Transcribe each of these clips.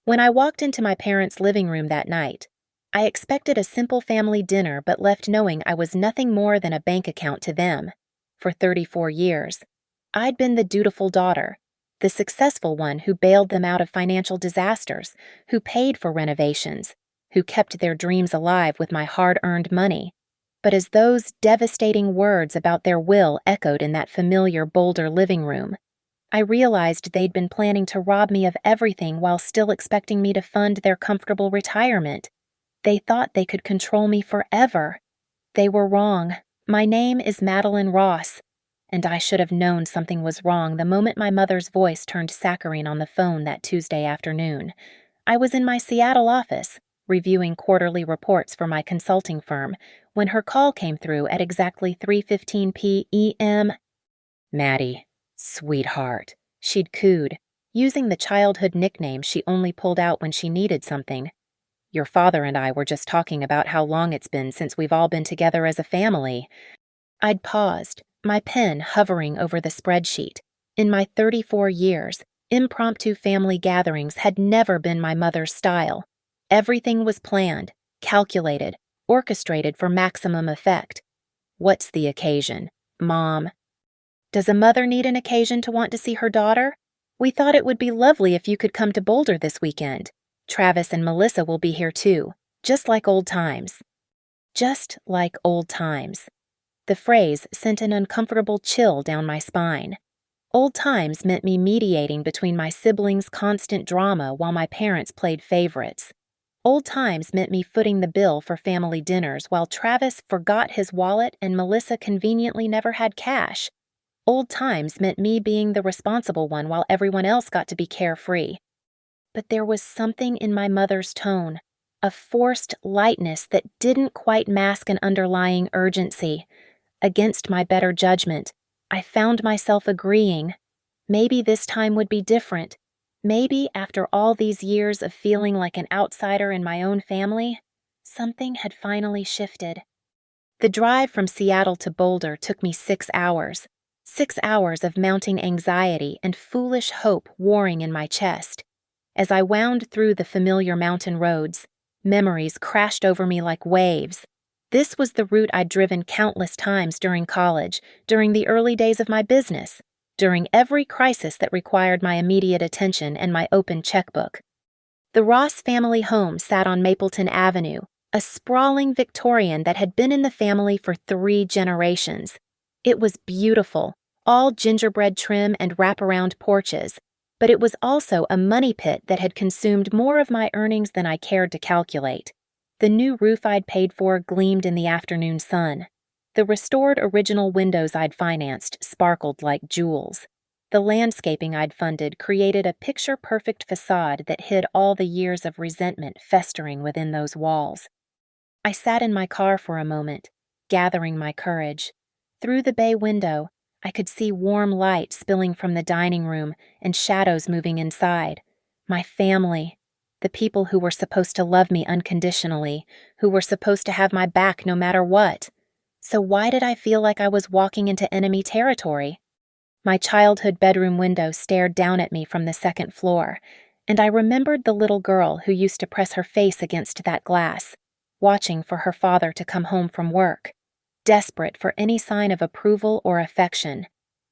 When I walked into my parents' living room that night, I expected a simple family dinner but left knowing I was nothing more than a bank account to them. For 34 years, I'd been the dutiful daughter, the successful one who bailed them out of financial disasters, who paid for renovations, who kept their dreams alive with my hard-earned money. But as those devastating words about their will echoed in that familiar Boulder living room, I realized they'd been planning to rob me of everything while still expecting me to fund their comfortable retirement. They thought they could control me forever. They were wrong. My name is Madeline Ross, and I should have known something was wrong the moment my mother's voice turned saccharine on the phone that Tuesday afternoon. I was in my Seattle office, reviewing quarterly reports for my consulting firm, when her call came through at exactly 3:15 p.m. Maddie, sweetheart, she'd cooed, using the childhood nickname she only pulled out when she needed something. Your father and I were just talking about how long it's been since we've all been together as a family. I'd paused, my pen hovering over the spreadsheet. In my 34 years, impromptu family gatherings had never been my mother's style. Everything was planned, calculated, orchestrated for maximum effect. What's the occasion, Mom? Does a mother need an occasion to want to see her daughter? We thought it would be lovely if you could come to Boulder this weekend. Travis and Melissa will be here too, just like old times. Just like old times. The phrase sent an uncomfortable chill down my spine. Old times meant me mediating between my siblings' constant drama while my parents played favorites. Old times meant me footing the bill for family dinners while Travis forgot his wallet and Melissa conveniently never had cash. Old times meant me being the responsible one while everyone else got to be carefree. But there was something in my mother's tone, a forced lightness that didn't quite mask an underlying urgency. Against my better judgment, I found myself agreeing. Maybe this time would be different. Maybe after all these years of feeling like an outsider in my own family, something had finally shifted. The drive from Seattle to Boulder took me 6 hours. 6 hours of mounting anxiety and foolish hope warring in my chest. As I wound through the familiar mountain roads, memories crashed over me like waves. This was the route I'd driven countless times during college, during the early days of my business, during every crisis that required my immediate attention and my open checkbook. The Ross family home sat on Mapleton Avenue, a sprawling Victorian that had been in the family for 3 generations. It was beautiful, all gingerbread trim and wraparound porches, but it was also a money pit that had consumed more of my earnings than I cared to calculate. The new roof I'd paid for gleamed in the afternoon sun. The restored original windows I'd financed sparkled like jewels. The landscaping I'd funded created a picture-perfect facade that hid all the years of resentment festering within those walls. I sat in my car for a moment, gathering my courage. Through the bay window, I could see warm light spilling from the dining room and shadows moving inside. My family, the people who were supposed to love me unconditionally, who were supposed to have my back no matter what. So why did I feel like I was walking into enemy territory? My childhood bedroom window stared down at me from the 2nd floor, and I remembered the little girl who used to press her face against that glass, watching for her father to come home from work, desperate for any sign of approval or affection.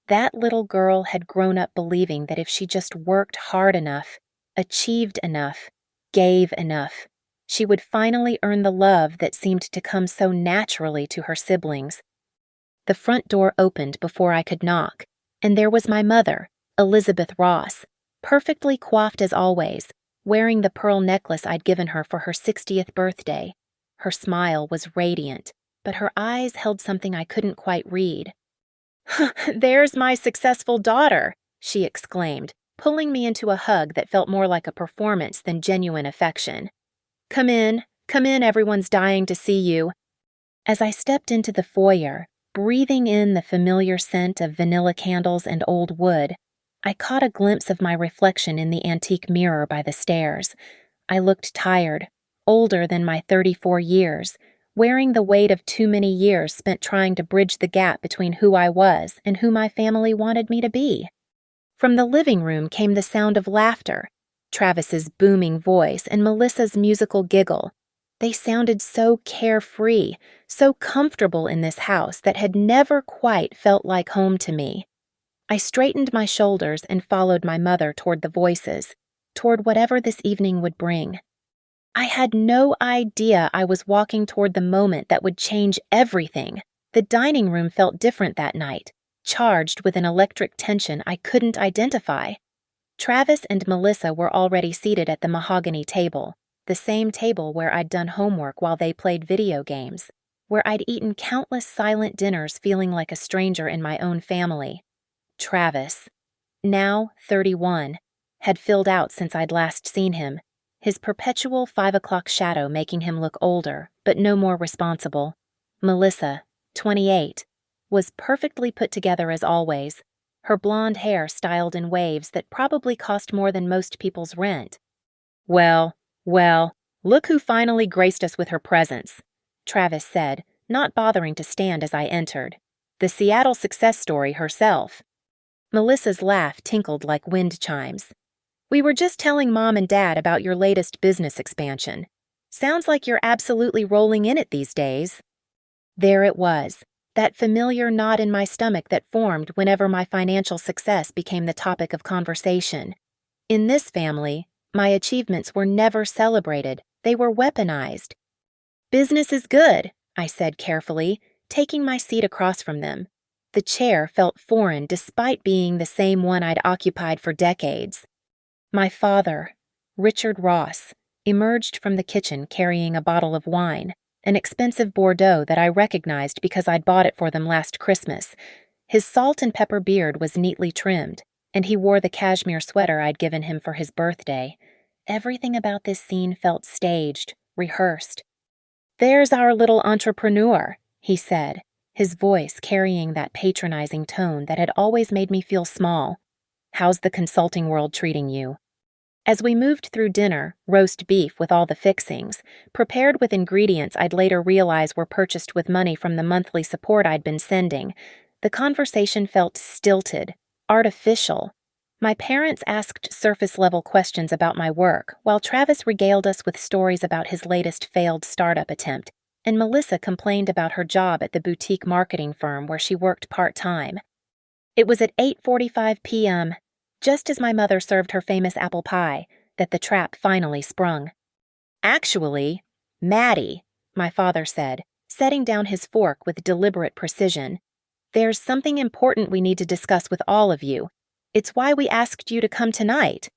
That little girl had grown up believing that if she just worked hard enough, achieved enough, gave enough, she would finally earn the love that seemed to come so naturally to her siblings. The front door opened before I could knock, and there was my mother, Elizabeth Ross, perfectly coiffed as always, wearing the pearl necklace I'd given her for her 60th birthday. Her smile was radiant, but her eyes held something I couldn't quite read. "There's my successful daughter," she exclaimed, pulling me into a hug that felt more like a performance than genuine affection. Come in, everyone's dying to see you." As I stepped into the foyer, breathing in the familiar scent of vanilla candles and old wood, I caught a glimpse of my reflection in the antique mirror by the stairs. I looked tired, older than my 34 years, wearing the weight of too many years spent trying to bridge the gap between who I was and who my family wanted me to be. From the living room came the sound of laughter. Travis's booming voice and Melissa's musical giggle. They sounded so carefree, so comfortable in this house that had never quite felt like home to me. I straightened my shoulders and followed my mother toward the voices, toward whatever this evening would bring. I had no idea I was walking toward the moment that would change everything. The dining room felt different that night, charged with an electric tension I couldn't identify. Travis and Melissa were already seated at the mahogany table, the same table where I'd done homework while they played video games, where I'd eaten countless silent dinners feeling like a stranger in my own family. Travis, now 31, had filled out since I'd last seen him, his perpetual 5 o'clock shadow making him look older, but no more responsible. Melissa, 28, was perfectly put together as always, her blonde hair styled in waves that probably cost more than most people's rent. Well, look who finally graced us with her presence, Travis said, not bothering to stand as I entered. The Seattle success story herself. Melissa's laugh tinkled like wind chimes. We were just telling Mom and Dad about your latest business expansion. Sounds like you're absolutely rolling in it these days. There it was, that familiar knot in my stomach that formed whenever my financial success became the topic of conversation. In this family, my achievements were never celebrated, they were weaponized. Business is good, I said carefully, taking my seat across from them. The chair felt foreign despite being the same one I'd occupied for decades. My father, Richard Ross, emerged from the kitchen carrying a bottle of wine, an expensive Bordeaux that I recognized because I'd bought it for them last Christmas. His salt and pepper beard was neatly trimmed, and he wore the cashmere sweater I'd given him for his birthday. Everything about this scene felt staged, rehearsed. There's our little entrepreneur, he said, his voice carrying that patronizing tone that had always made me feel small. How's the consulting world treating you? As we moved through dinner, roast beef with all the fixings, prepared with ingredients I'd later realize were purchased with money from the monthly support I'd been sending, the conversation felt stilted, artificial. My parents asked surface-level questions about my work, while Travis regaled us with stories about his latest failed startup attempt, and Melissa complained about her job at the boutique marketing firm where she worked part-time. It was at 8:45 p.m., just as my mother served her famous apple pie, that the trap finally sprung. Actually, Maddie, my father said, setting down his fork with deliberate precision, there's something important we need to discuss with all of you. It's why we asked you to come tonight.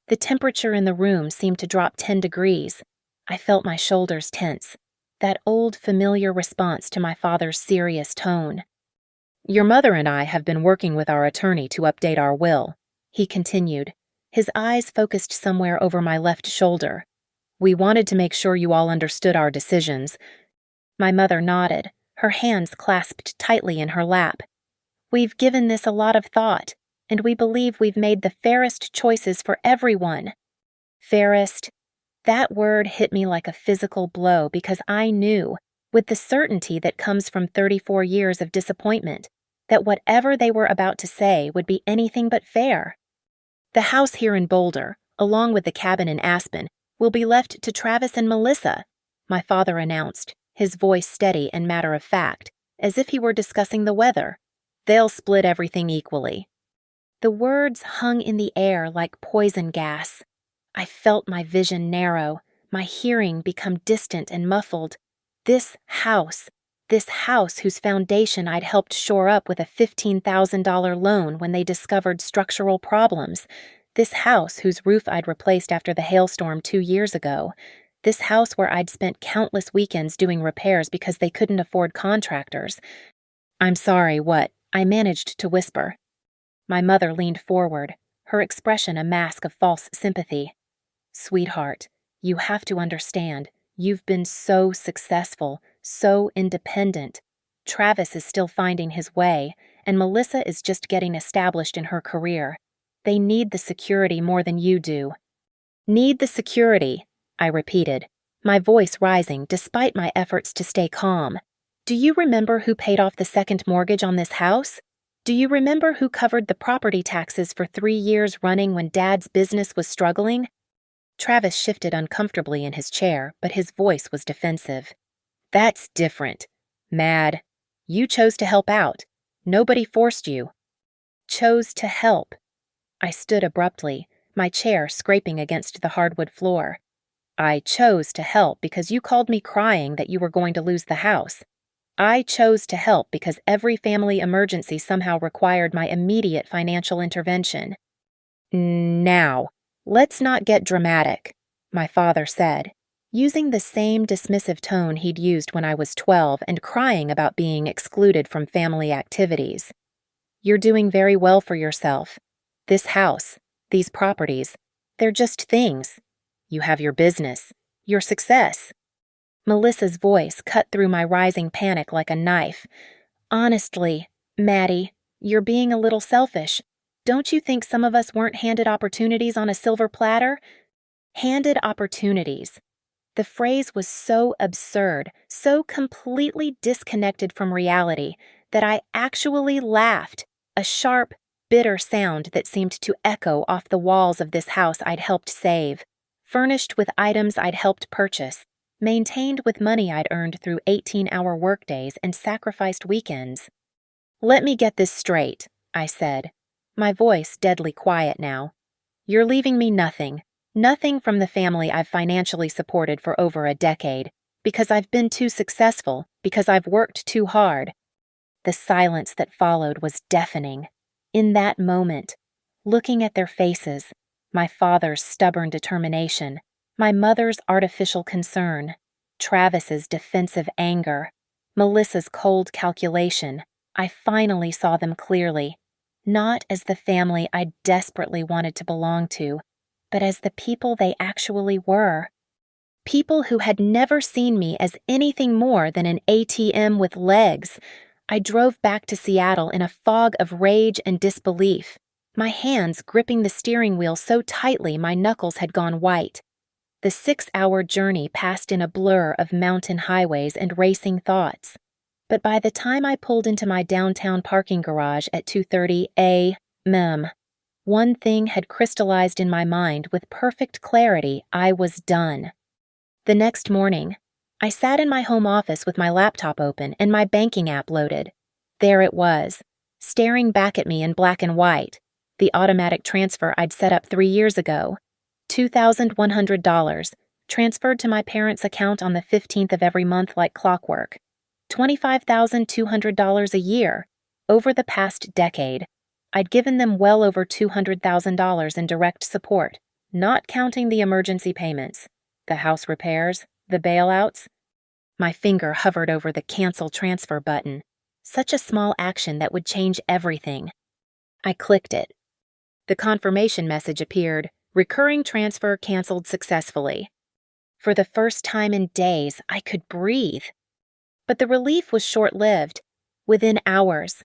The temperature in the room seemed to drop 10 degrees. I felt my shoulders tense, that old familiar response to my father's serious tone. Your mother and I have been working with our attorney to update our will, he continued, his eyes focused somewhere over my left shoulder. We wanted to make sure you all understood our decisions. My mother nodded, her hands clasped tightly in her lap. We've given this a lot of thought, and we believe we've made the fairest choices for everyone. Fairest? That word hit me like a physical blow because I knew, with the certainty that comes from 34 years of disappointment, that whatever they were about to say would be anything but fair. The house here in Boulder, along with the cabin in Aspen, will be left to Travis and Melissa, my father announced, his voice steady and matter-of-fact, as if he were discussing the weather. They'll split everything equally. The words hung in the air like poison gas. I felt my vision narrow, my hearing become distant and muffled. This house whose foundation I'd helped shore up with a $15,000 loan when they discovered structural problems. This house whose roof I'd replaced after the hailstorm 2 years ago. This house where I'd spent countless weekends doing repairs because they couldn't afford contractors. I'm sorry, what? I managed to whisper. My mother leaned forward, her expression a mask of false sympathy. Sweetheart, you have to understand, you've been so successful, so independent. Travis is still finding his way, and Melissa is just getting established in her career. They need the security more than you do. Need the security, I repeated, my voice rising despite my efforts to stay calm. Do you remember who paid off the second mortgage on this house? Do you remember who covered the property taxes for 3 years running when Dad's business was struggling? Travis shifted uncomfortably in his chair, but his voice was defensive. That's different. Mad. You chose to help out. Nobody forced you. Chose to help. I stood abruptly, my chair scraping against the hardwood floor. I chose to help because you called me crying that you were going to lose the house. I chose to help because every family emergency somehow required my immediate financial intervention. Now, let's not get dramatic, my father said, using the same dismissive tone he'd used when I was 12 and crying about being excluded from family activities. You're doing very well for yourself. This house, these properties, they're just things. You have your business, your success. Melissa's voice cut through my rising panic like a knife. Honestly, Maddie, you're being a little selfish. Don't you think some of us weren't handed opportunities on a silver platter? Handed opportunities. The phrase was so absurd, so completely disconnected from reality, that I actually laughed, a sharp, bitter sound that seemed to echo off the walls of this house I'd helped save, furnished with items I'd helped purchase, maintained with money I'd earned through 18-hour workdays and sacrificed weekends. Let me get this straight, I said, my voice deadly quiet now. You're leaving me nothing. Nothing from the family I've financially supported for over a decade, because I've been too successful, because I've worked too hard. The silence that followed was deafening. In that moment, looking at their faces, my father's stubborn determination, my mother's artificial concern, Travis's defensive anger, Melissa's cold calculation, I finally saw them clearly, not as the family I desperately wanted to belong to, but as the people they actually were. People who had never seen me as anything more than an ATM with legs. I drove back to Seattle in a fog of rage and disbelief, my hands gripping the steering wheel so tightly my knuckles had gone white. The 6-hour journey passed in a blur of mountain highways and racing thoughts. But by the time I pulled into my downtown parking garage at 2:30 a.m., one thing had crystallized in my mind with perfect clarity: I was done. The next morning, I sat in my home office with my laptop open and my banking app loaded. There it was, staring back at me in black and white, the automatic transfer I'd set up 3 years ago. $2,100, transferred to my parents' account on the 15th of every month like clockwork. $25,200 a year. Over the past decade, I'd given them well over $200,000 in direct support, not counting the emergency payments, the house repairs, the bailouts. My finger hovered over the cancel transfer button, such a small action that would change everything. I clicked it. The confirmation message appeared: recurring transfer canceled successfully. For the first time in days, I could breathe. But the relief was short-lived. Within hours,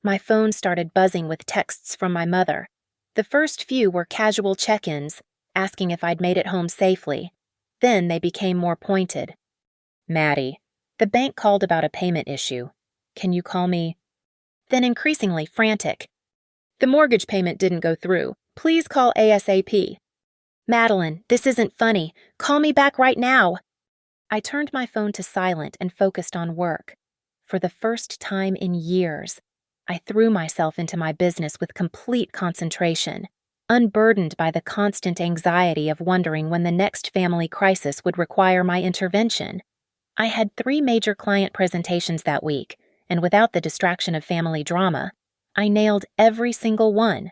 my phone started buzzing with texts from my mother. The first few were casual check-ins, asking if I'd made it home safely. Then they became more pointed. Maddie, the bank called about a payment issue. Can you call me? Then increasingly frantic. The mortgage payment didn't go through. Please call ASAP. Madeline, this isn't funny. Call me back right now. I turned my phone to silent and focused on work. For the first time in years, I threw myself into my business with complete concentration, unburdened by the constant anxiety of wondering when the next family crisis would require my intervention. I had 3 major client presentations that week, and without the distraction of family drama, I nailed every single one.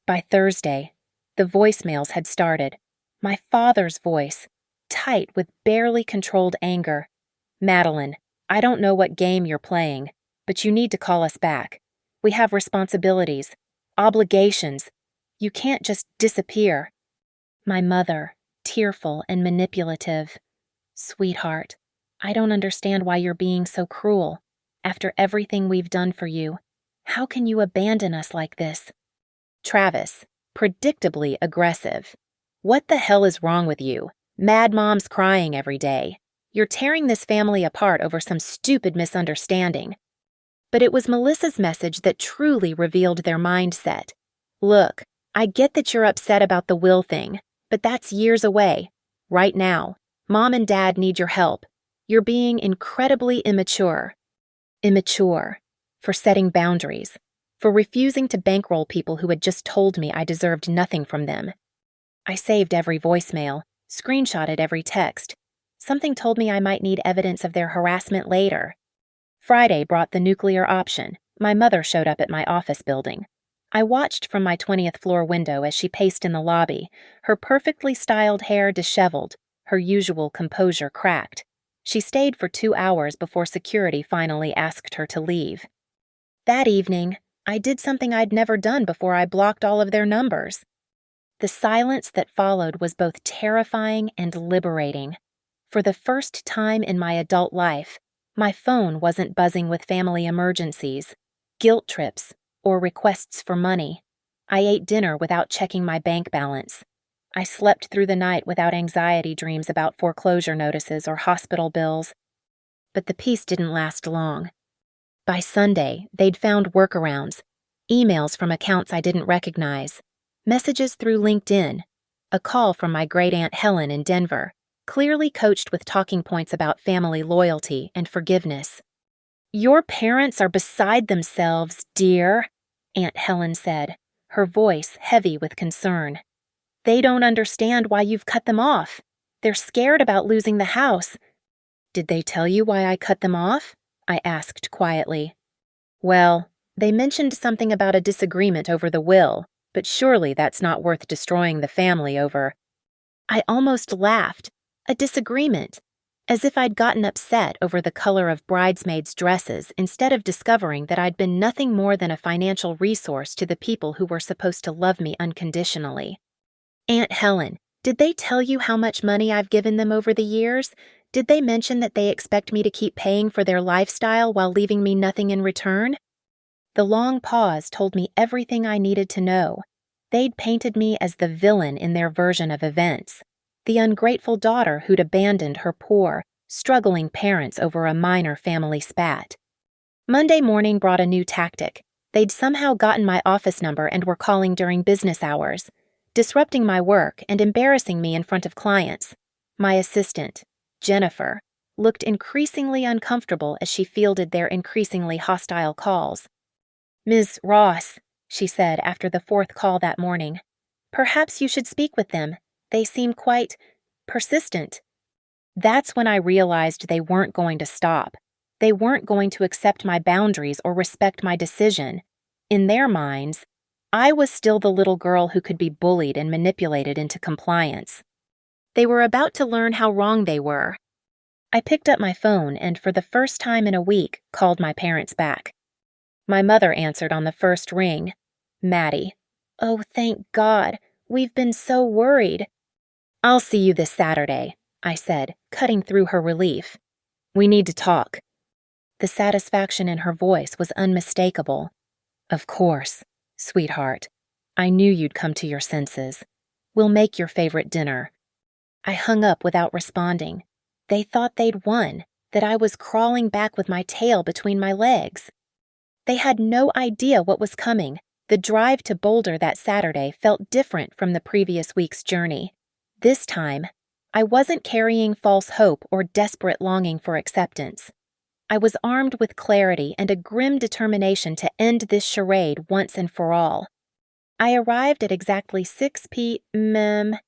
By Thursday, the voicemails had started. My father's voice, tight with barely controlled anger. Madeline, I don't know what game you're playing, but you need to call us back. We have responsibilities, obligations. You can't just disappear. My mother, tearful and manipulative. Sweetheart, I don't understand why you're being so cruel. After everything we've done for you, how can you abandon us like this? Travis, predictably aggressive. What the hell is wrong with you? Mad mom's crying every day. You're tearing this family apart over some stupid misunderstanding. But it was Melissa's message that truly revealed their mindset. Look, I get that you're upset about the will thing, but that's years away. Right now, Mom and Dad need your help. You're being incredibly immature. Immature. For setting boundaries. For refusing to bankroll people who had just told me I deserved nothing from them. I saved every voicemail, screenshotted every text. Something told me I might need evidence of their harassment later. Friday brought the nuclear option. My mother showed up at my office building. I watched from my 20th floor window as she paced in the lobby, her perfectly styled hair disheveled, her usual composure cracked. She stayed for 2 hours before security finally asked her to leave. That evening, I did something I'd never done before I blocked all of their numbers. The silence that followed was both terrifying and liberating. For the first time in my adult life, my phone wasn't buzzing with family emergencies, guilt trips, or requests for money. I ate dinner without checking my bank balance. I slept through the night without anxiety dreams about foreclosure notices or hospital bills. But the peace didn't last long. By Sunday, they'd found workarounds, emails from accounts I didn't recognize, messages through LinkedIn, a call from my great-aunt Helen in Denver, clearly coached with talking points about family loyalty and forgiveness. "Your parents are beside themselves, dear," Aunt Helen said, her voice heavy with concern. "They don't understand why you've cut them off. They're scared about losing the house." "Did they tell you why I cut them off?" I asked quietly. "Well, they mentioned something about a disagreement over the will, but surely that's not worth destroying the family over." I almost laughed. A disagreement. As if I'd gotten upset over the color of bridesmaids' dresses instead of discovering that I'd been nothing more than a financial resource to the people who were supposed to love me unconditionally. "Aunt Helen, did they tell you how much money I've given them over the years? Did they mention that they expect me to keep paying for their lifestyle while leaving me nothing in return?" The long pause told me everything I needed to know. They'd painted me as the villain in their version of events. The ungrateful daughter who'd abandoned her poor, struggling parents over a minor family spat. Monday morning brought a new tactic. They'd somehow gotten my office number and were calling during business hours, disrupting my work and embarrassing me in front of clients. My assistant, Jennifer, looked increasingly uncomfortable as she fielded their increasingly hostile calls. "Ms. Ross," she said after the 4th call that morning, "perhaps you should speak with them. They seem quite persistent." That's when I realized they weren't going to stop. They weren't going to accept my boundaries or respect my decision. In their minds, I was still the little girl who could be bullied and manipulated into compliance. They were about to learn how wrong they were. I picked up my phone and, for the first time in a week, called my parents back. My mother answered on the first ring. "Maddie." "Oh, thank God. We've been so worried." "I'll see you this Saturday," I said, cutting through her relief. "We need to talk." The satisfaction in her voice was unmistakable. "Of course, sweetheart. I knew you'd come to your senses. We'll make your favorite dinner." I hung up without responding. They thought they'd won, that I was crawling back with my tail between my legs. They had no idea what was coming. The drive to Boulder that Saturday felt different from the previous week's journey. This time, I wasn't carrying false hope or desperate longing for acceptance. I was armed with clarity and a grim determination to end this charade once and for all. I arrived at exactly 6 p.m.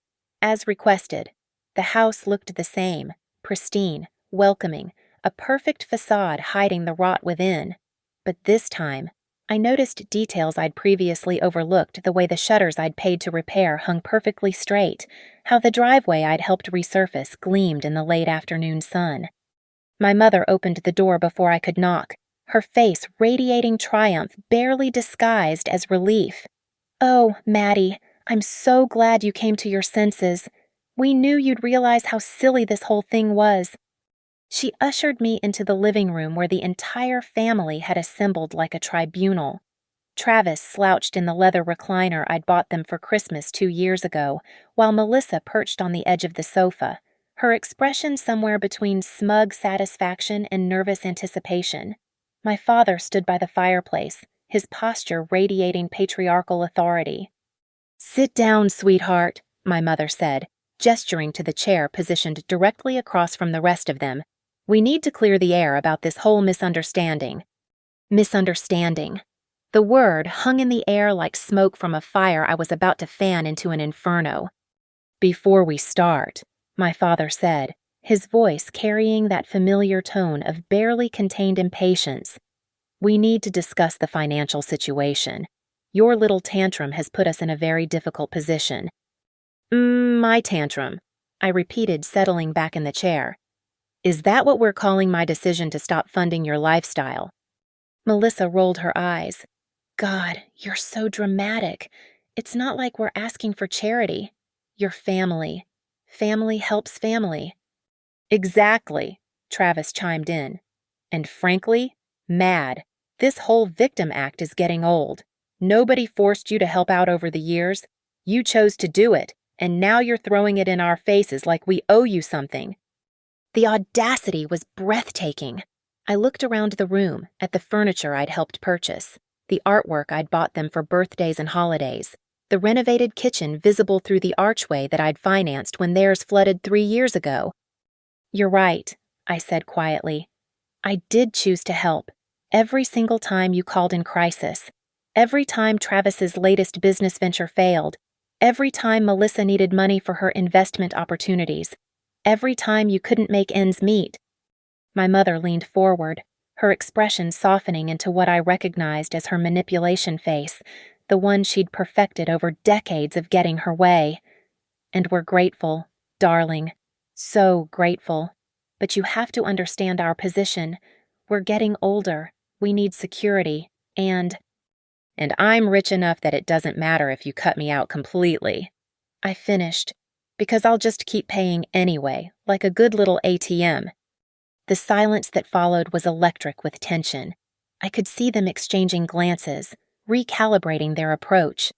as requested. The house looked the same, pristine, welcoming, a perfect facade hiding the rot within. But this time, I noticed details I'd previously overlooked, the way the shutters I'd paid to repair hung perfectly straight, how the driveway I'd helped resurface gleamed in the late afternoon sun. My mother opened the door before I could knock, her face radiating triumph barely disguised as relief. "Oh, Maddie, I'm so glad you came to your senses. We knew you'd realize how silly this whole thing was." She ushered me into the living room where the entire family had assembled like a tribunal. Travis slouched in the leather recliner I'd bought them for Christmas 2 years ago, while Melissa perched on the edge of the sofa, her expression somewhere between smug satisfaction and nervous anticipation. My father stood by the fireplace, his posture radiating patriarchal authority. "Sit down, sweetheart," my mother said, gesturing to the chair positioned directly across from the rest of them. "We need to clear the air about this whole misunderstanding." Misunderstanding. The word hung in the air like smoke from a fire I was about to fan into an inferno. "Before we start," my father said, his voice carrying that familiar tone of barely contained impatience, "we need to discuss the financial situation. Your little tantrum has put us in a very difficult position." My tantrum," I repeated, settling back in the chair. "Is that what we're calling my decision to stop funding your lifestyle?" Melissa rolled her eyes. "God, you're so dramatic. It's not like we're asking for charity. You're family. Family helps family." "Exactly," Travis chimed in. "And frankly, mad. This whole victim act is getting old. Nobody forced you to help out over the years. You chose to do it, and now you're throwing it in our faces like we owe you something." The audacity was breathtaking. I looked around the room at the furniture I'd helped purchase, the artwork I'd bought them for birthdays and holidays, the renovated kitchen visible through the archway that I'd financed when theirs flooded 3 years ago. "You're right," I said quietly. "I did choose to help. Every single time you called in crisis. Every time Travis's latest business venture failed. Every time Melissa needed money for her investment opportunities. Every time you couldn't make ends meet." My mother leaned forward, her expression softening into what I recognized as her manipulation face, the one she'd perfected over decades of getting her way. "And we're grateful, darling. So grateful. But you have to understand our position. We're getting older. We need security. And I'm rich enough that it doesn't matter if you cut me out completely," I finished, "because I'll just keep paying anyway, like a good little ATM." The silence that followed was electric with tension. I could see them exchanging glances, recalibrating their approach.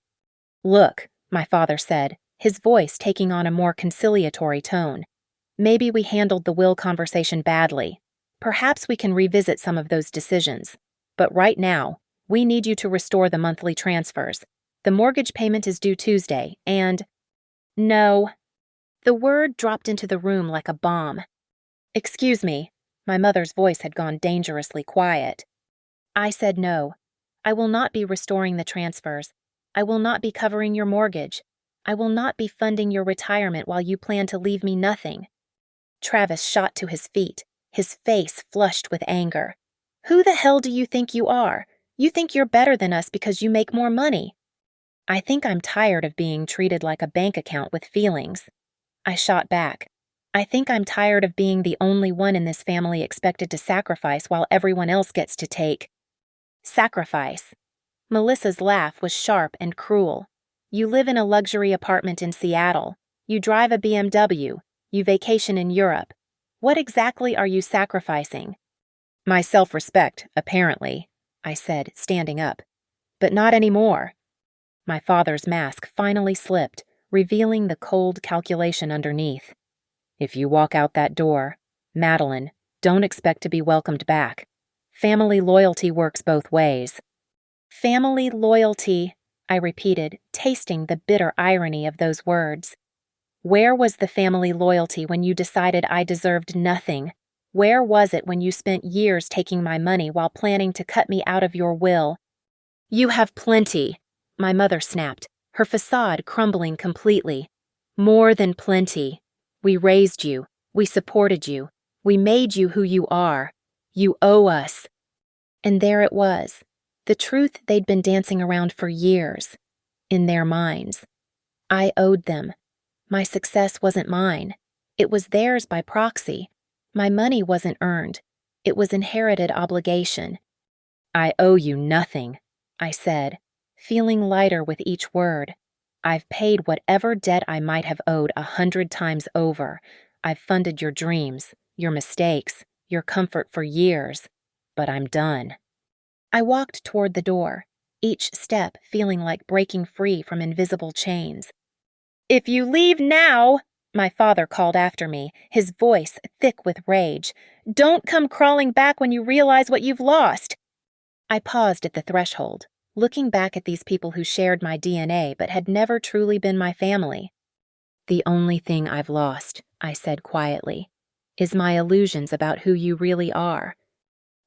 "Look," my father said, his voice taking on a more conciliatory tone. "Maybe we handled the will conversation badly. Perhaps we can revisit some of those decisions. But right now, we need you to restore the monthly transfers. The mortgage payment is due Tuesday, and—" "No." The word dropped into the room like a bomb. "Excuse me." My mother's voice had gone dangerously quiet. I said no. I will not be restoring the transfers. I will not be covering your mortgage. I will not be funding your retirement while you plan to leave me nothing. Travis shot to his feet, his face flushed with anger. "Who the hell do you think you are? You think you're better than us because you make more money." "I think I'm tired of being treated like a bank account with feelings." I shot back. "I think I'm tired of being the only one in this family expected to sacrifice while everyone else gets to take." Sacrifice. Melissa's laugh was sharp and cruel. "You live in a luxury apartment in Seattle. You drive a BMW. You vacation in Europe. What exactly are you sacrificing?" "My self-respect, apparently," I said, standing up. "But not anymore." My father's mask finally slipped, revealing the cold calculation underneath. "If you walk out that door, Madeline, don't expect to be welcomed back. Family loyalty works both ways." "Family loyalty," I repeated, tasting the bitter irony of those words. "Where was the family loyalty when you decided I deserved nothing? Where was it when you spent years taking my money while planning to cut me out of your will?" "You have plenty," my mother snapped, her facade crumbling completely. "More than plenty. We raised you. We supported you. We made you who you are. You owe us." And there it was, the truth they'd been dancing around for years, in their minds. I owed them. My success wasn't mine. It was theirs by proxy. My money wasn't earned. It was inherited obligation. "I owe you nothing," I said, feeling lighter with each word. "I've paid whatever debt I might have owed 100 times over. I've funded your dreams, your mistakes, your comfort for years. But I'm done." I walked toward the door, each step feeling like breaking free from invisible chains. "If you leave now," my father called after me, his voice thick with rage, "don't come crawling back when you realize what you've lost. I paused at the threshold, looking back at these people who shared my DNA but had never truly been my family. "The only thing I've lost," I said quietly, "is my illusions about who you really are."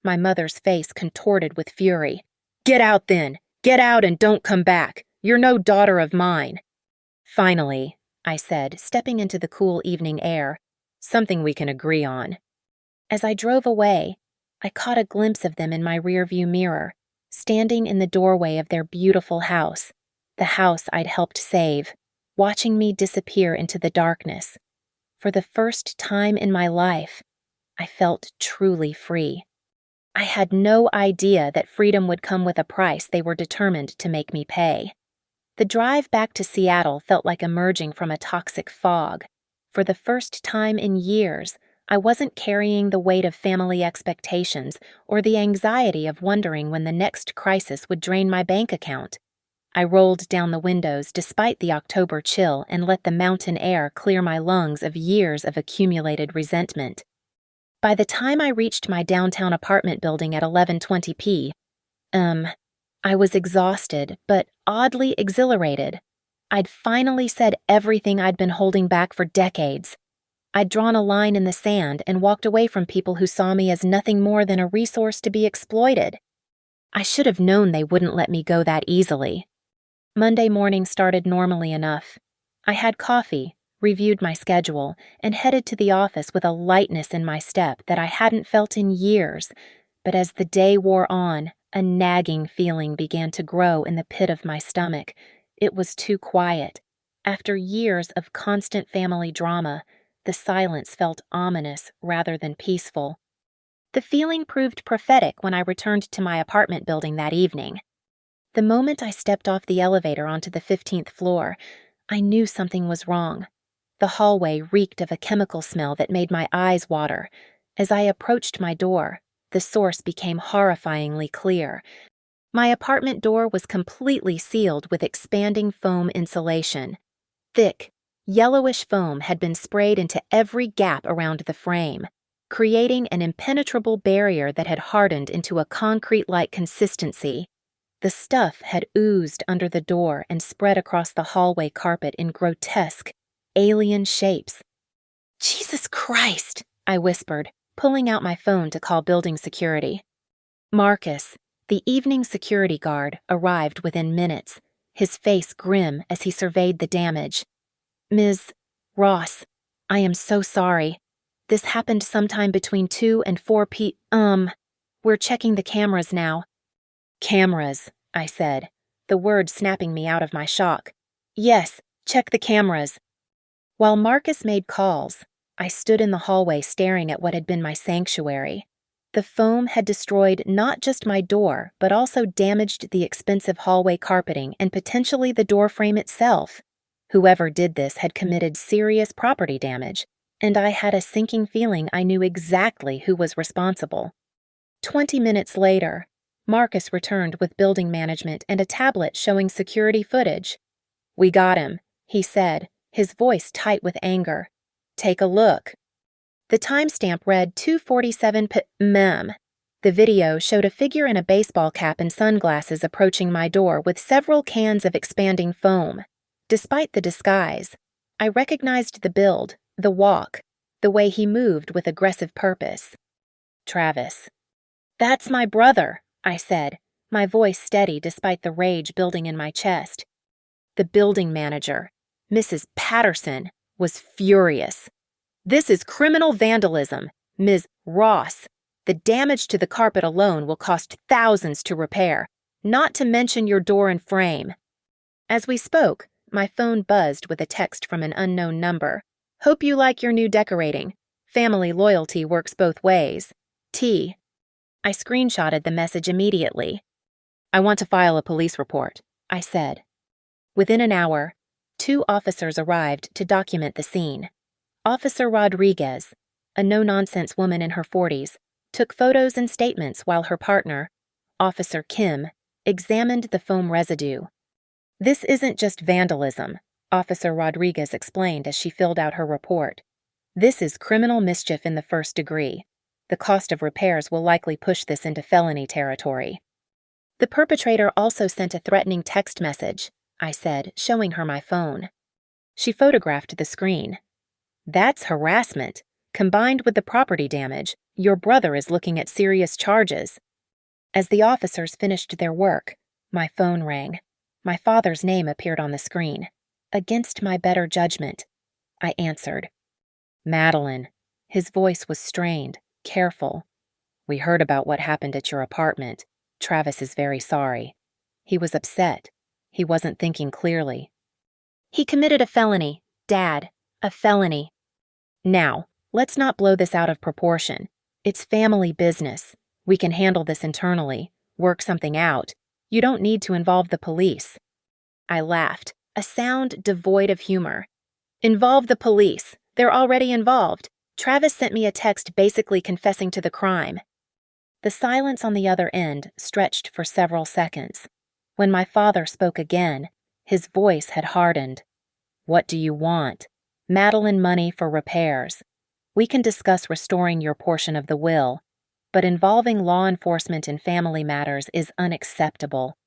My mother's face contorted with fury. "Get out then! Get out and don't come back! You're no daughter of mine!" "Finally," I said, stepping into the cool evening air, "something we can agree on." As I drove away, I caught a glimpse of them in my rearview mirror, standing in the doorway of their beautiful house, the house I'd helped save, watching me disappear into the darkness. For the first time in my life, I felt truly free. I had no idea that freedom would come with a price they were determined to make me pay. The drive back to Seattle felt like emerging from a toxic fog. For the first time in years, I wasn't carrying the weight of family expectations or the anxiety of wondering when the next crisis would drain my bank account. I rolled down the windows despite the October chill and let the mountain air clear my lungs of years of accumulated resentment. By the time I reached my downtown apartment building at 11:20 p.m., I was exhausted but oddly exhilarated. I'd finally said everything I'd been holding back for decades. I'd drawn a line in the sand and walked away from people who saw me as nothing more than a resource to be exploited. I should have known they wouldn't let me go that easily. Monday morning started normally enough. I had coffee, reviewed my schedule, and headed to the office with a lightness in my step that I hadn't felt in years. But as the day wore on, a nagging feeling began to grow in the pit of my stomach. It was too quiet. After years of constant family drama, the silence felt ominous rather than peaceful. The feeling proved prophetic when I returned to my apartment building that evening. The moment I stepped off the elevator onto the 15th floor, I knew something was wrong. The hallway reeked of a chemical smell that made my eyes water. As I approached my door, the source became horrifyingly clear. My apartment door was completely sealed with expanding foam insulation. Thick, yellowish foam had been sprayed into every gap around the frame, creating an impenetrable barrier that had hardened into a concrete-like consistency. The stuff had oozed under the door and spread across the hallway carpet in grotesque, alien shapes. "Jesus Christ," I whispered, pulling out my phone to call building security. Marcus, the evening security guard, arrived within minutes, his face grim as he surveyed the damage. "Ms. Ross, I am so sorry. This happened sometime between 2 and 4 p.m. We're checking the cameras now." "Cameras," I said, the word snapping me out of my shock. "Yes, check the cameras." While Marcus made calls, I stood in the hallway staring at what had been my sanctuary. The foam had destroyed not just my door, but also damaged the expensive hallway carpeting and potentially the door frame itself. Whoever did this had committed serious property damage, and I had a sinking feeling I knew exactly who was responsible. 20 minutes later, Marcus returned with building management and a tablet showing security footage. "We got him," he said, his voice tight with anger. "Take a look." The timestamp read 2:47 p.m. The video showed a figure in a baseball cap and sunglasses approaching my door with several cans of expanding foam. Despite the disguise, I recognized the build, the walk, the way he moved with aggressive purpose. "Travis." "That's my brother," I said, my voice steady despite the rage building in my chest. The building manager, Mrs. Patterson, was furious. "This is criminal vandalism, Ms. Ross. The damage to the carpet alone will cost thousands to repair, not to mention your door and frame." As we spoke, my phone buzzed with a text from an unknown number. "Hope you like your new decorating. Family loyalty works both ways. T." I screenshotted the message immediately. "I want to file a police report," I said. Within an hour, 2 officers arrived to document the scene. Officer Rodriguez, a no-nonsense woman in her 40s, took photos and statements while her partner, Officer Kim, examined the foam residue. "This isn't just vandalism," Officer Rodriguez explained as she filled out her report. "This is criminal mischief in the first degree. The cost of repairs will likely push this into felony territory." The perpetrator also sent a threatening text message, I said, showing her my phone. She photographed the screen. That's harassment. Combined with the property damage, your brother is looking at serious charges. As the officers finished their work, my phone rang. My father's name appeared on the screen. Against my better judgment, I answered. Madeline. His voice was strained, careful. We heard about what happened at your apartment. Travis is very sorry. He was upset. He wasn't thinking clearly. He committed a felony, Dad. A felony. Now, let's not blow this out of proportion. It's family business. We can handle this internally, work something out. You don't need to involve the police. I laughed, a sound devoid of humor. Involve the police. They're already involved. Travis sent me a text basically confessing to the crime. The silence on the other end stretched for several seconds. When my father spoke again, his voice had hardened. What do you want? Madeline, money for repairs. We can discuss restoring your portion of the will, but involving law enforcement in family matters is unacceptable.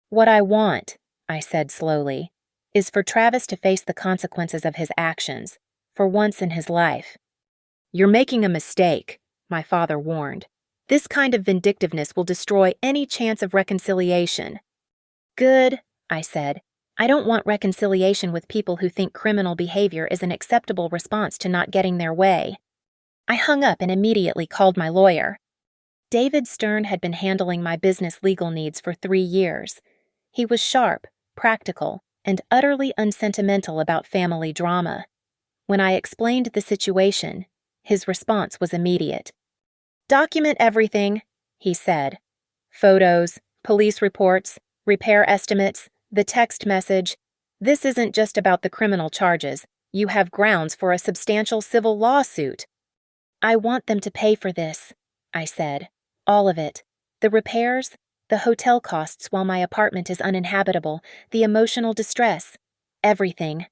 What I want, I said slowly, is for Travis to face the consequences of his actions, for once in his life. You're making a mistake, my father warned. This kind of vindictiveness will destroy any chance of reconciliation. Good, I said. I don't want reconciliation with people who think criminal behavior is an acceptable response to not getting their way. I hung up and immediately called my lawyer. David Stern had been handling my business legal needs for 3 years. He was sharp, practical, and utterly unsentimental about family drama. When I explained the situation, his response was immediate. Document everything, he said. Photos, police reports, repair estimates, the text message. This isn't just about the criminal charges. You have grounds for a substantial civil lawsuit. I want them to pay for this, I said. All of it. The repairs, the hotel costs while my apartment is uninhabitable, the emotional distress, everything.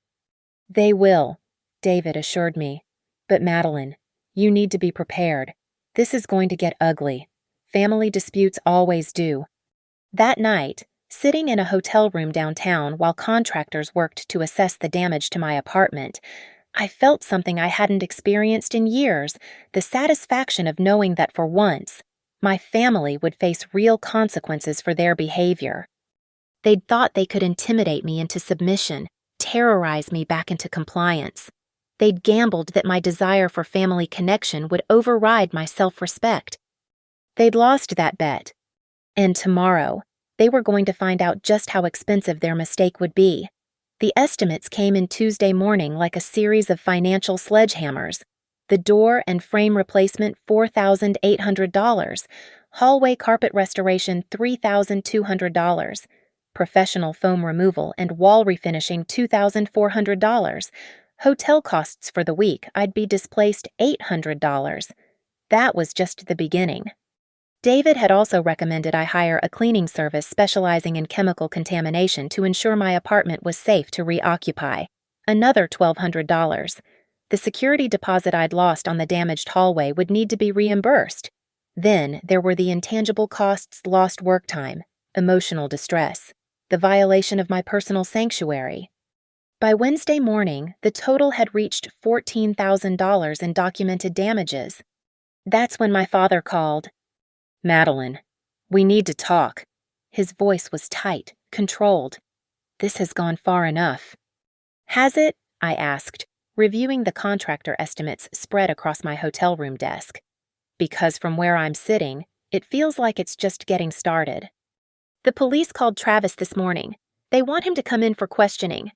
They will, David assured me. But Madeline, you need to be prepared. This is going to get ugly. Family disputes always do. That night, sitting in a hotel room downtown while contractors worked to assess the damage to my apartment, I felt something I hadn't experienced in years, the satisfaction of knowing that for once, my family would face real consequences for their behavior. They'd thought they could intimidate me into submission, terrorize me back into compliance. They'd gambled that my desire for family connection would override my self-respect. They'd lost that bet. And tomorrow, they were going to find out just how expensive their mistake would be. The estimates came in Tuesday morning like a series of financial sledgehammers. The door and frame replacement $4,800, hallway carpet restoration $3,200, professional foam removal and wall refinishing $2,400, hotel costs for the week I'd be displaced $800. That was just the beginning. David had also recommended I hire a cleaning service specializing in chemical contamination to ensure my apartment was safe to reoccupy. Another $1,200. The security deposit I'd lost on the damaged hallway would need to be reimbursed. Then there were the intangible costs: lost work time, emotional distress, the violation of my personal sanctuary. By Wednesday morning, the total had reached $14,000 in documented damages. That's when my father called. Madeline, we need to talk. His voice was tight, controlled. This has gone far enough. Has it? I asked, reviewing the contractor estimates spread across my hotel room desk. Because from where I'm sitting, it feels like it's just getting started. The police called Travis this morning. They want him to come in for questioning.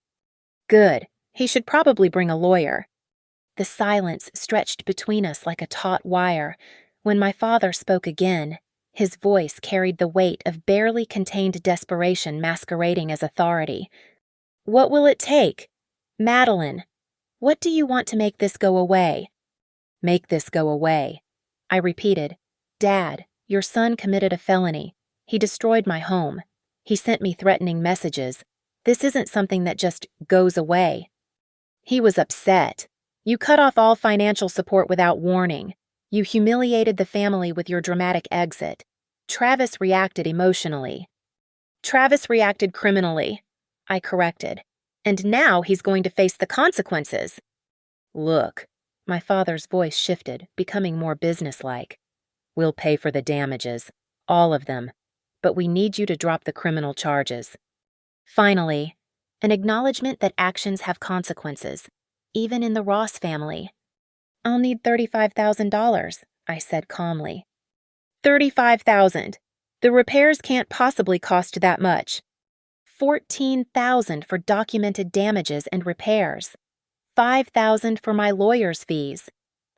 Good. He should probably bring a lawyer. The silence stretched between us like a taut wire. When my father spoke again, his voice carried the weight of barely contained desperation masquerading as authority. What will it take? Madeline, what do you want to make this go away? Make this go away. I repeated. Dad, your son committed a felony. He destroyed my home. He sent me threatening messages. This isn't something that just goes away. He was upset. You cut off all financial support without warning. You humiliated the family with your dramatic exit. Travis reacted emotionally. Travis reacted criminally, I corrected. And now he's going to face the consequences. Look, my father's voice shifted, becoming more businesslike. We'll pay for the damages, all of them, but we need you to drop the criminal charges. Finally, an acknowledgement that actions have consequences, even in the Ross family. I'll need $35,000, I said calmly. $35,000. The repairs can't possibly cost that much. $14,000 for documented damages and repairs. $5,000 for my lawyer's fees.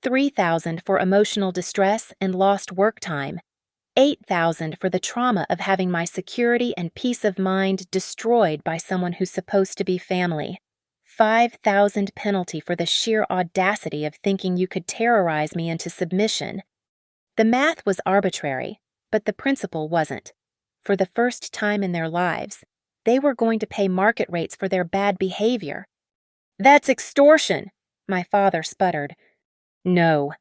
$3,000 for emotional distress and lost work time. $8,000 for the trauma of having my security and peace of mind destroyed by someone who's supposed to be family. $5,000 penalty for the sheer audacity of thinking you could terrorize me into submission. The math was arbitrary, but the principle wasn't. For the first time in their lives, they were going to pay market rates for their bad behavior. That's extortion, my father sputtered. No,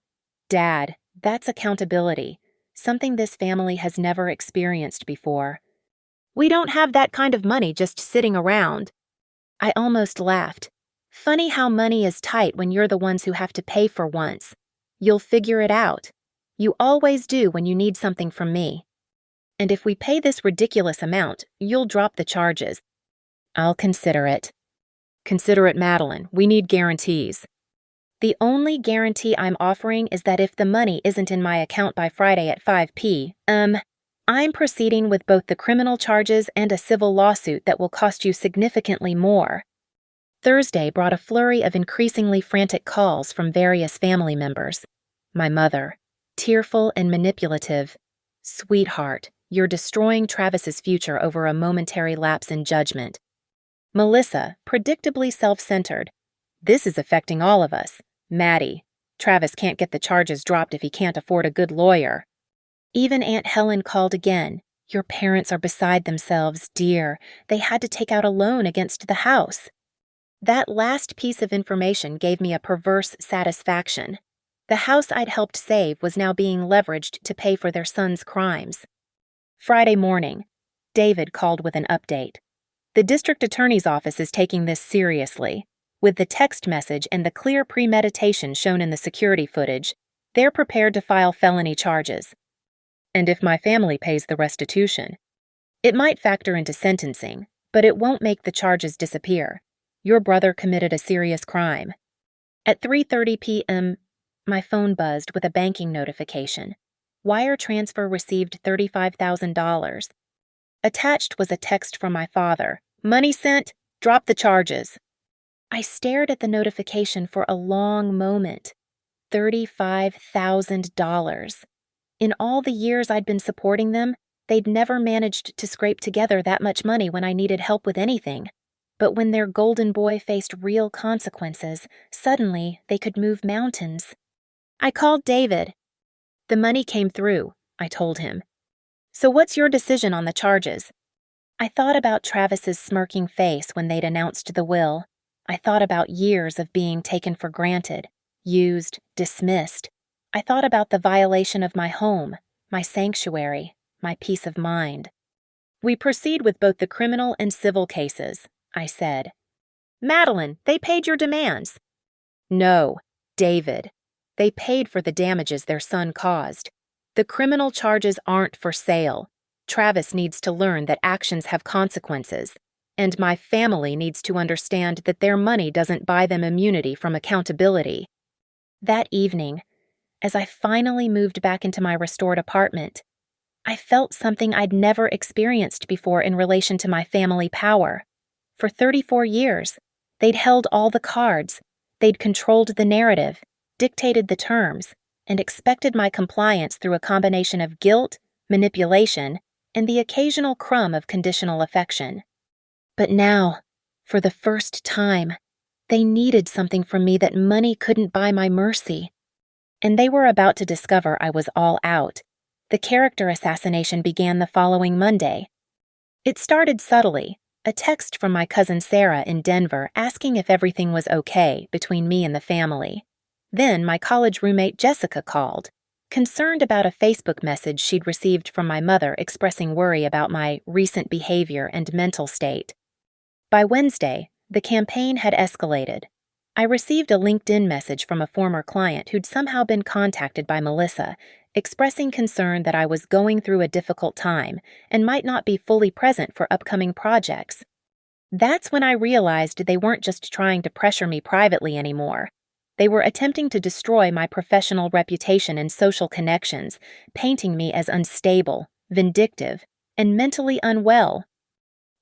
Dad, that's accountability, something this family has never experienced before. We don't have that kind of money just sitting around. I almost laughed. Funny how money is tight when you're the ones who have to pay for once. You'll figure it out. You always do when you need something from me. And if we pay this ridiculous amount, you'll drop the charges. I'll consider it. Consider it, Madeline. We need guarantees. The only guarantee I'm offering is that if the money isn't in my account by Friday at 5 p.m., I'm proceeding with both the criminal charges and a civil lawsuit that will cost you significantly more. Thursday brought a flurry of increasingly frantic calls from various family members. My mother, tearful and manipulative. Sweetheart, you're destroying Travis's future over a momentary lapse in judgment. Melissa, predictably self-centered. This is affecting all of us. Maddie, Travis can't get the charges dropped if he can't afford a good lawyer. Even Aunt Helen called again. Your parents are beside themselves, dear. They had to take out a loan against the house. That last piece of information gave me a perverse satisfaction. The house I'd helped save was now being leveraged to pay for their son's crimes. Friday morning, David called with an update. The district attorney's office is taking this seriously. With the text message and the clear premeditation shown in the security footage, they're prepared to file felony charges. And if my family pays the restitution, it might factor into sentencing, but it won't make the charges disappear. Your brother committed a serious crime. At 3:30 p.m., my phone buzzed with a banking notification. Wire transfer received $35,000. Attached was a text from my father. Money sent, drop the charges. I stared at the notification for a long moment. $35,000. In all the years I'd been supporting them, they'd never managed to scrape together that much money when I needed help with anything. But when their golden boy faced real consequences, suddenly they could move mountains. I called David. The money came through, I told him. So what's your decision on the charges? I thought about Travis's smirking face when they'd announced the will. I thought about years of being taken for granted, used, dismissed. I thought about the violation of my home, my sanctuary, my peace of mind. We proceed with both the criminal and civil cases, I said. Madeline, they paid your demands. No, David. They paid for the damages their son caused. The criminal charges aren't for sale. Travis needs to learn that actions have consequences, and my family needs to understand that their money doesn't buy them immunity from accountability. That evening, as I finally moved back into my restored apartment, I felt something I'd never experienced before in relation to my family power. For 34 years, they'd held all the cards, they'd controlled the narrative, dictated the terms, and expected my compliance through a combination of guilt, manipulation, and the occasional crumb of conditional affection. But now, for the first time, they needed something from me that money couldn't buy my mercy. And they were about to discover I was all out. The character assassination began the following Monday. It started subtly, a text from my cousin Sarah in Denver asking if everything was okay between me and the family. Then my college roommate Jessica called, concerned about a Facebook message she'd received from my mother expressing worry about my recent behavior and mental state. By Wednesday, the campaign had escalated. I received a LinkedIn message from a former client who'd somehow been contacted by Melissa, expressing concern that I was going through a difficult time and might not be fully present for upcoming projects. That's when I realized they weren't just trying to pressure me privately anymore. They were attempting to destroy my professional reputation and social connections, painting me as unstable, vindictive, and mentally unwell.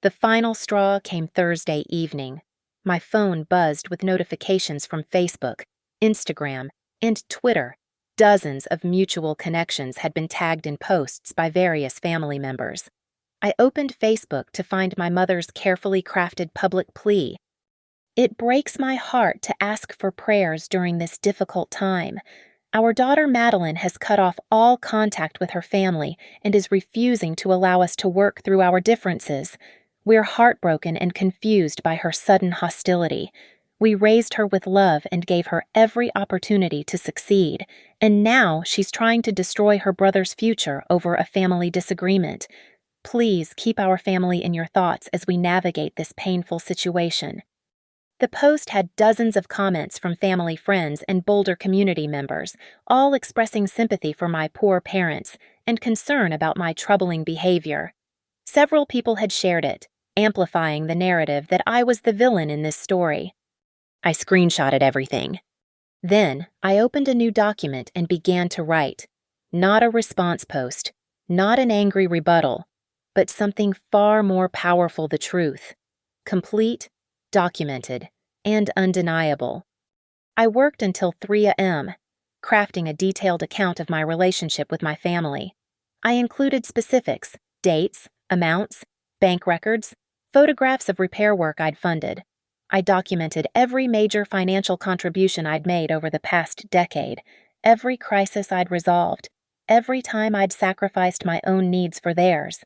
The final straw came Thursday evening. My phone buzzed with notifications from Facebook, Instagram, and Twitter. Dozens of mutual connections had been tagged in posts by various family members. I opened Facebook to find my mother's carefully crafted public plea. It breaks my heart to ask for prayers during this difficult time. Our daughter Madeline has cut off all contact with her family and is refusing to allow us to work through our differences. We're heartbroken and confused by her sudden hostility. We raised her with love and gave her every opportunity to succeed, and now she's trying to destroy her brother's future over a family disagreement. Please keep our family in your thoughts as we navigate this painful situation. The post had dozens of comments from family friends and Boulder community members, all expressing sympathy for my poor parents and concern about my troubling behavior. Several people had shared it, amplifying the narrative that I was the villain in this story. I screenshotted everything. Then I opened a new document and began to write. Not a response post, not an angry rebuttal, but something far more powerful: the truth. Complete, documented, and undeniable. I worked until 3 a.m., crafting a detailed account of my relationship with my family. I included specifics, dates, amounts, bank records, photographs of repair work I'd funded. I documented every major financial contribution I'd made over the past decade, every crisis I'd resolved, every time I'd sacrificed my own needs for theirs.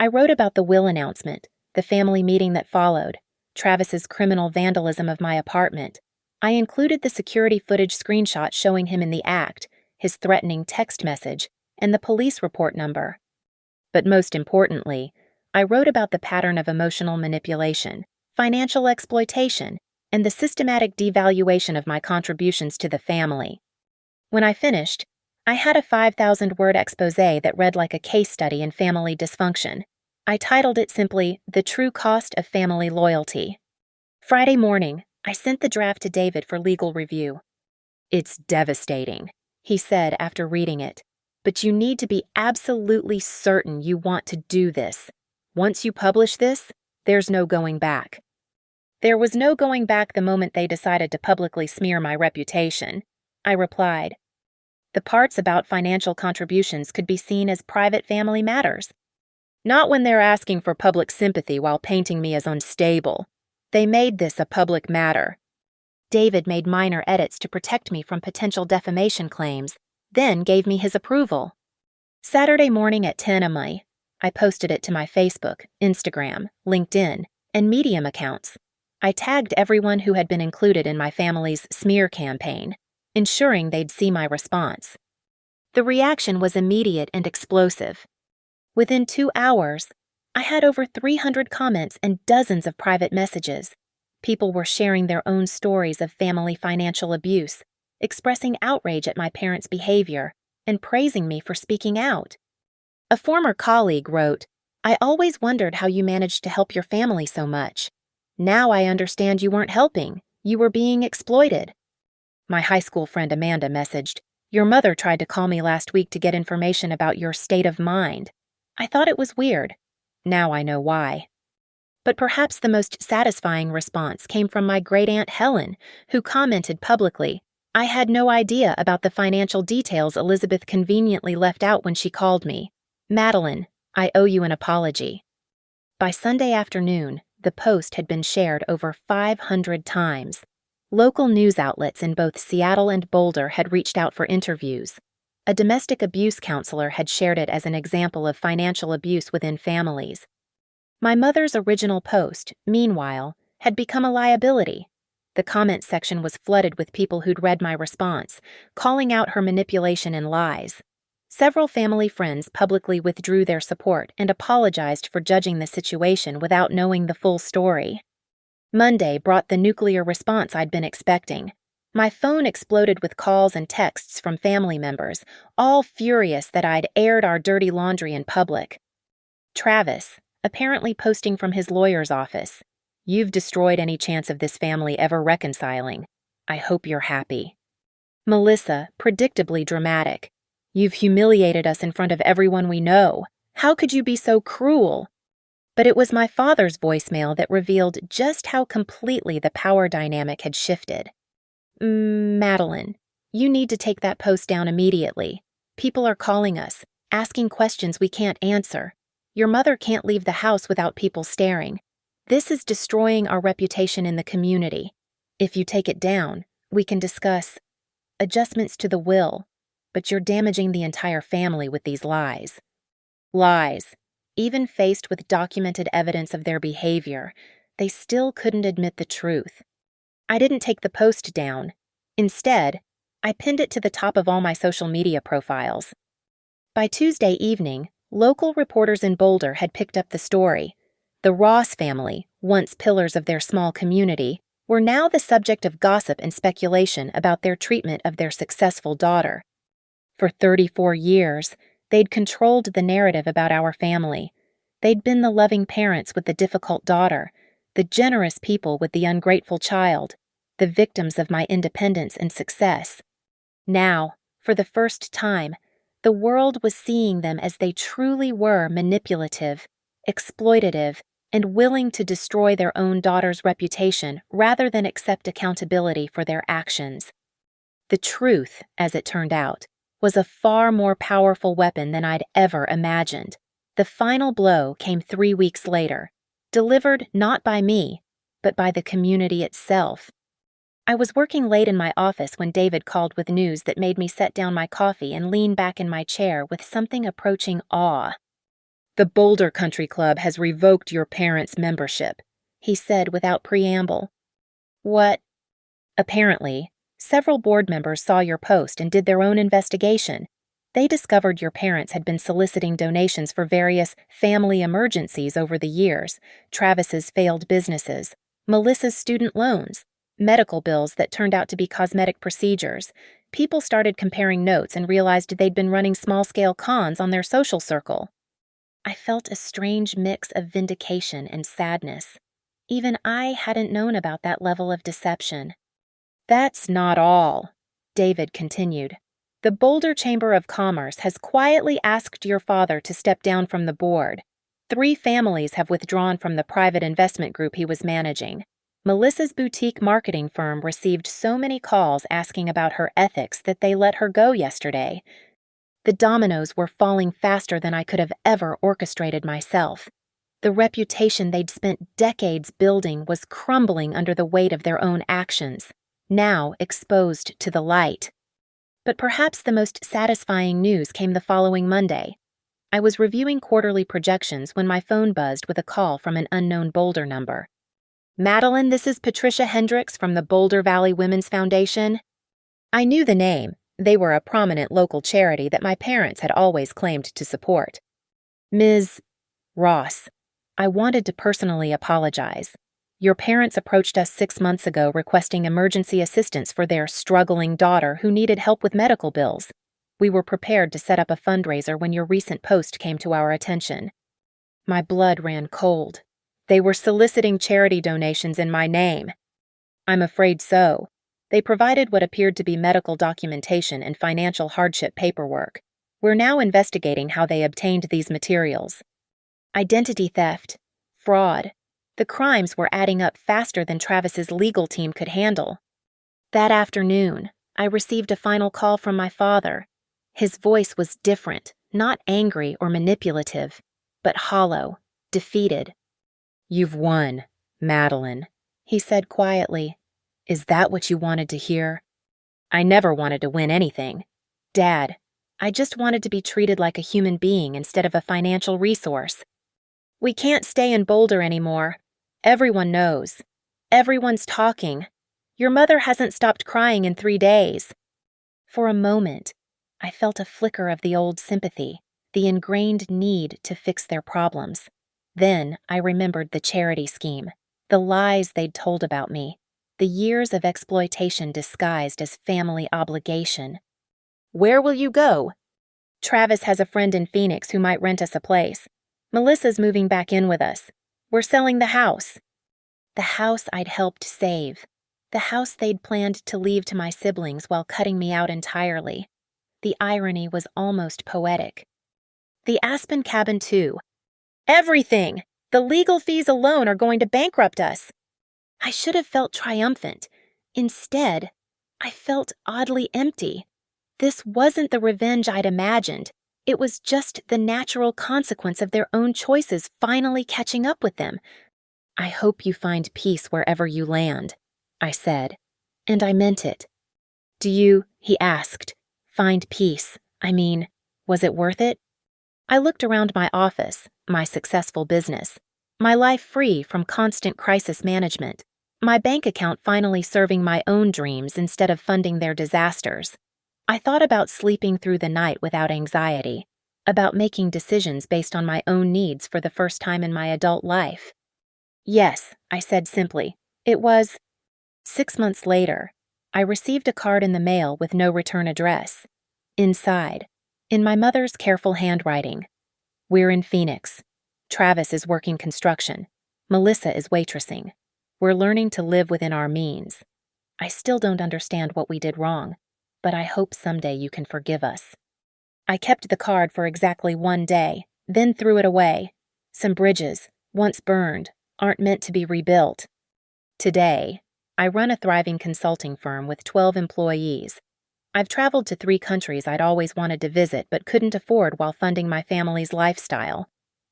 I wrote about the will announcement, the family meeting that followed, Travis's criminal vandalism of my apartment. I included the security footage screenshot showing him in the act, his threatening text message, and the police report number. But most importantly, I wrote about the pattern of emotional manipulation, financial exploitation, and the systematic devaluation of my contributions to the family. When I finished, I had a 5,000-word expose that read like a case study in family dysfunction. I titled it simply, "The True Cost of Family Loyalty." Friday morning, I sent the draft to David for legal review. "It's devastating," he said after reading it, "but you need to be absolutely certain you want to do this. Once you publish this, there's no going back." There was no going back the moment they decided to publicly smear my reputation. I replied, "The parts about financial contributions could be seen as private family matters. Not when they're asking for public sympathy while painting me as unstable. They made this a public matter." David made minor edits to protect me from potential defamation claims, then gave me his approval. Saturday morning at 10 a.m., I posted it to my Facebook, Instagram, LinkedIn, and Medium accounts. I tagged everyone who had been included in my family's smear campaign, ensuring they'd see my response. The reaction was immediate and explosive. Within 2 hours, I had over 300 comments and dozens of private messages. People were sharing their own stories of family financial abuse, expressing outrage at my parents' behavior, and praising me for speaking out. A former colleague wrote, "I always wondered how you managed to help your family so much. Now I understand you weren't helping, you were being exploited." My high school friend Amanda messaged, "Your mother tried to call me last week to get information about your state of mind. I thought it was weird. Now I know why." But perhaps the most satisfying response came from my great-aunt Helen, who commented publicly, "I had no idea about the financial details Elizabeth conveniently left out when she called me. Madeline, I owe you an apology." By Sunday afternoon, the post had been shared over 500 times. Local news outlets in both Seattle and Boulder had reached out for interviews. A domestic abuse counselor had shared it as an example of financial abuse within families. My mother's original post, meanwhile, had become a liability. The comment section was flooded with people who'd read my response, calling out her manipulation and lies. Several family friends publicly withdrew their support and apologized for judging the situation without knowing the full story. Monday brought the nuclear response I'd been expecting. My phone exploded with calls and texts from family members, all furious that I'd aired our dirty laundry in public. Travis, apparently posting from his lawyer's office. "You've destroyed any chance of this family ever reconciling. I hope you're happy." Melissa, predictably dramatic. "You've humiliated us in front of everyone we know. How could you be so cruel?" But it was my father's voicemail that revealed just how completely the power dynamic had shifted. "Madeline, you need to take that post down immediately. People are calling us, asking questions we can't answer. Your mother can't leave the house without people staring. This is destroying our reputation in the community. If you take it down, we can discuss adjustments to the will, but you're damaging the entire family with these lies." Lies. Even faced with documented evidence of their behavior, they still couldn't admit the truth. I didn't take the post down. Instead, I pinned it to the top of all my social media profiles. By Tuesday evening, local reporters in Boulder had picked up the story. The Ross family, once pillars of their small community, were now the subject of gossip and speculation about their treatment of their successful daughter. For 34 years, they'd controlled the narrative about our family. They'd been the loving parents with the difficult daughter, the generous people with the ungrateful child, the victims of my independence and success. Now, for the first time, the world was seeing them as they truly were: manipulative, exploitative, and willing to destroy their own daughter's reputation rather than accept accountability for their actions. The truth, as it turned out, was a far more powerful weapon than I'd ever imagined. The final blow came 3 weeks later, delivered not by me, but by the community itself. I was working late in my office when David called with news that made me set down my coffee and lean back in my chair with something approaching awe. "The Boulder Country Club has revoked your parents' membership," he said without preamble. "What?" "Apparently, several board members saw your post and did their own investigation. They discovered your parents had been soliciting donations for various family emergencies over the years: Travis's failed businesses, Melissa's student loans, medical bills that turned out to be cosmetic procedures. People started comparing notes and realized they'd been running small-scale cons on their social circle." I felt a strange mix of vindication and sadness. Even I hadn't known about that level of deception. "That's not all," David continued. "The Boulder Chamber of Commerce has quietly asked your father to step down from the board. 3 families have withdrawn from the private investment group he was managing. Melissa's boutique marketing firm received so many calls asking about her ethics that they let her go yesterday. The dominoes were falling faster than I could have ever orchestrated myself. The reputation they'd spent decades building was crumbling under the weight of their own actions, now exposed to the light. But perhaps the most satisfying news came the following Monday. I was reviewing quarterly projections when my phone buzzed with a call from an unknown Boulder number. "Madeline, this is Patricia Hendricks from the Boulder Valley Women's Foundation." I knew the name. They were a prominent local charity that my parents had always claimed to support. "Ms. Ross, I wanted to personally apologize. Your parents approached us 6 months ago requesting emergency assistance for their struggling daughter who needed help with medical bills. We were prepared to set up a fundraiser when your recent post came to our attention." My blood ran cold. They were soliciting charity donations in my name. "I'm afraid so. They provided what appeared to be medical documentation and financial hardship paperwork. We're now investigating how they obtained these materials. Identity theft, fraud. The crimes were adding up faster than Travis's legal team could handle." That afternoon, I received a final call from my father. His voice was different, not angry or manipulative, but hollow, defeated. "You've won, Madeline," he said quietly. "Is that what you wanted to hear?" I never wanted to win anything. Dad, I just wanted to be treated like a human being instead of a financial resource. "We can't stay in Boulder anymore. Everyone knows. Everyone's talking. Your mother hasn't stopped crying in 3 days. For a moment, I felt a flicker of the old sympathy, the ingrained need to fix their problems. Then I remembered the charity scheme, the lies they'd told about me, the years of exploitation disguised as family obligation. Where will you go? Travis has a friend in Phoenix who might rent us a place. Melissa's moving back in with us. We're selling the house. The house I'd helped save. The house they'd planned to leave to my siblings while cutting me out entirely. The irony was almost poetic. The Aspen cabin, too. Everything! The legal fees alone are going to bankrupt us. I should have felt triumphant. Instead, I felt oddly empty. This wasn't the revenge I'd imagined. It was just the natural consequence of their own choices finally catching up with them. I hope you find peace wherever you land, I said, and I meant it. Do you, he asked, find peace? I mean, was it worth it? I looked around my office, my successful business, my life free from constant crisis management, my bank account finally serving my own dreams instead of funding their disasters. I thought about sleeping through the night without anxiety, about making decisions based on my own needs for the first time in my adult life. Yes, I said simply. It was. 6 months later, I received a card in the mail with no return address. Inside, in my mother's careful handwriting, we're in Phoenix. Travis is working construction. Melissa is waitressing. We're learning to live within our means. I still don't understand what we did wrong, but I hope someday you can forgive us. I kept the card for exactly 1 day, then threw it away. Some bridges, once burned, aren't meant to be rebuilt. Today, I run a thriving consulting firm with 12 employees. I've traveled to 3 countries I'd always wanted to visit but couldn't afford while funding my family's lifestyle.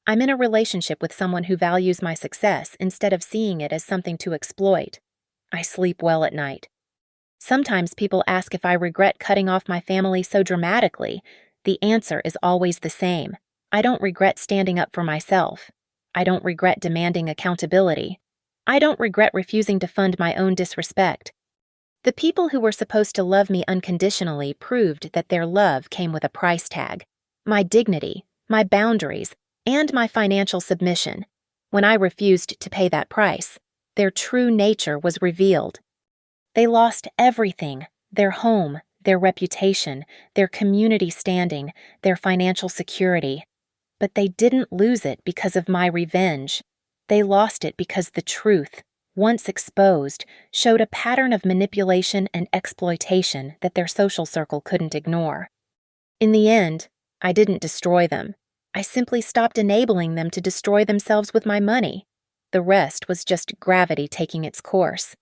I'm in a relationship with someone who values my success instead of seeing it as something to exploit. I sleep well at night. Sometimes people ask if I regret cutting off my family so dramatically. The answer is always the same. I don't regret standing up for myself. I don't regret demanding accountability. I don't regret refusing to fund my own disrespect. The people who were supposed to love me unconditionally proved that their love came with a price tag. My dignity, my boundaries, and my financial submission. When I refused to pay that price, their true nature was revealed. They lost everything: their home, their reputation, their community standing, their financial security. But they didn't lose it because of my revenge. They lost it because the truth, once exposed, showed a pattern of manipulation and exploitation that their social circle couldn't ignore. In the end, I didn't destroy them. I simply stopped enabling them to destroy themselves with my money. The rest was just gravity taking its course.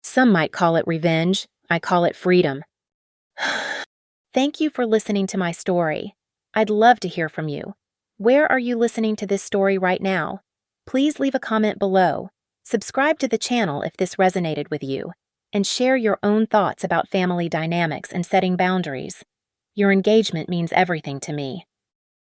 Some might call it revenge. I call it freedom. Thank you for listening to my story. I'd love to hear from you. Where are you listening to this story right now? Please leave a comment below. Subscribe to the channel if this resonated with you, and share your own thoughts about family dynamics and setting boundaries. Your engagement means everything to me.